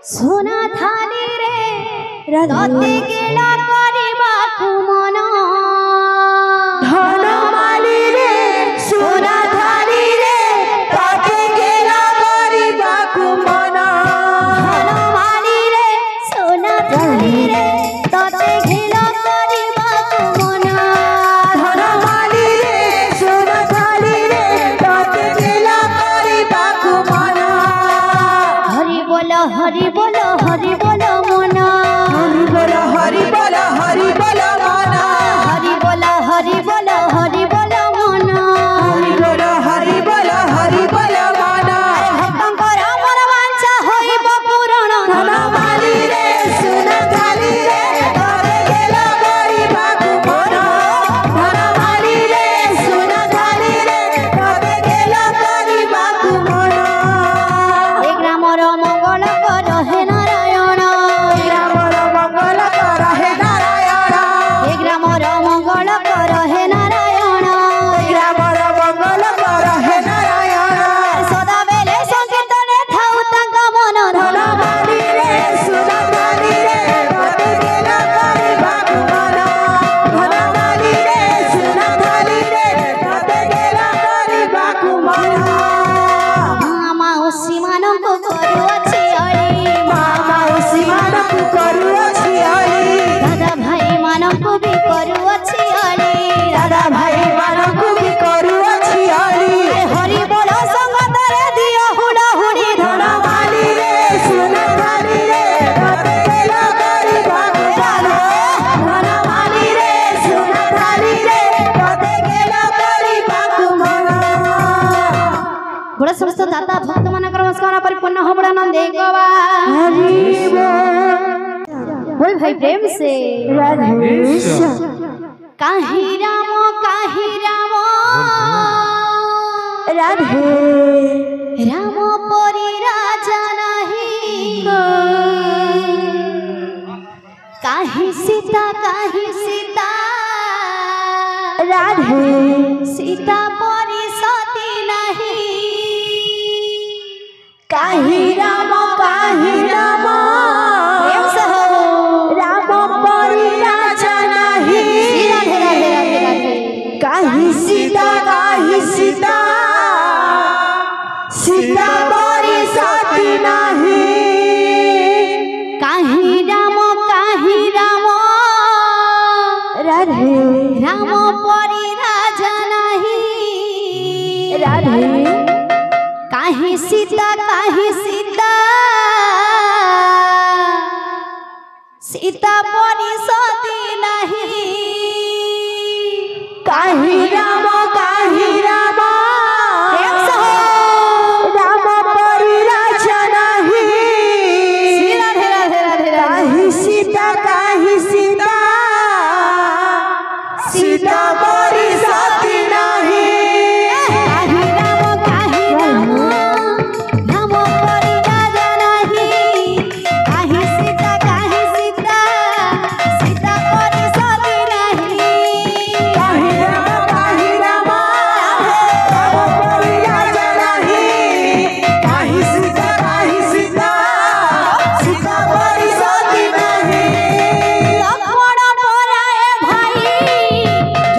सोना थाली रे तते गेला करिबाकु मन धन माली रे सोना थाली रे तते गेला करिबाकु मन धन माली रे सोना थाली रे तते गेला करिबाकु मन धन माली रे सोना थाली रे तते गेला करिबाकु मन हरि बोल हरि बोल हरि बोल मन हरि बोल हरि बोल हरि बोल मन हरि बोल हरि बोल हरि बोल मन हरि बोल हरि बोल हरि बोल मन भक्तंकर मन वांछा होइब पूरण धन माली रे सोना थाली रे तते गेला करिबाकु मन धन माली रे सोना थाली रे तते गेला करिबाकु मन ए ग्रामर मंगल कर हे नारायण ग्रामर मंगल कर हे नारायण ए ग्रामर मंगल कर हे नारायण ग्रामर मंगल कर हे नारायण सदा बेले संकीर्तने थाउ तांक मन धन माली रे सोना थाली रे तते गेला करिबाकु मन धन माली रे सोना थाली रे तते गेला करिबाकु मन माउसी मानंकु करुअछि अली माउसी मानकु करुअछि अली दादा भाई मानंकु भी करुअछि अली दादा भाई मानकु भी करुअछि अली हरि बोल संगतरे दियो हुडा हुडी धन माली रे सोना थाली रे तते गेला करिबाकु मन धन माली रे सोना थाली रे तते गेला करिबाकु मन बड़ा समस्त दाता भक्त मानकर नमस्कार परिपूर्ण हो बड़ा नंदे गोवा हरि बोल भाई प्रेम से राधेश काहे राम राधे राम परी राजा नहीं काहे सीता राधे सीता परी सती नहीं काहि राम प्रेम से हो राम परी राजा नाही राधे राधे राधे राधे काहि सीता सीता परी सती नाही काहे राम राधे राम परी राजा नहीं राधे काहे सीता सीता परी सती नहीं काहि राम प्रेम से हो राम परी राजा नाही राधे राधे राधे राधे काहि सीता सीता परी सती नाही काहे राम राम परी राजा नहीं काहे सीता सीता परी सती नहीं काहि राम राम परी राजा नाही काहि सीता सीता परी सती नाही लक्ष्मण पराए भाई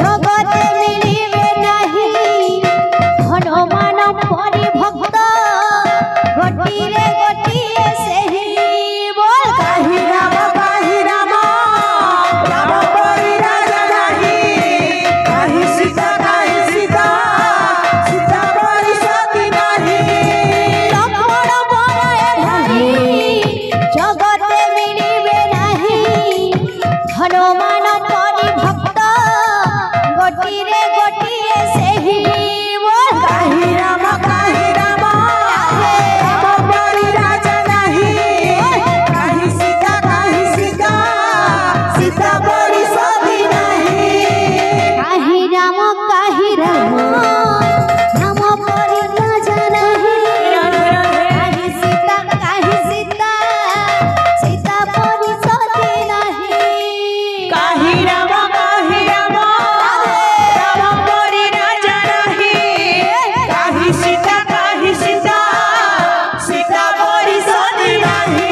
जगते मिलिबे नहीं हनुमान परी भक्त गोटिए सेही बोल काहि राम राम परी राजा नाही काहि सीता सीता परी सती नाही लक्ष्मण पराए भाई जगते मिलिबे नहीं हनुमान परी भक्त गोटिए सेही बोल काहि राम परी राजा नाही काहि सीता सीता परी सती नाही काहे राम राम परी राजा नहीं काहे सीता सीता परी सती नहीं काहि राम परी राजा नाही काहि सीता सीता परी सती नाही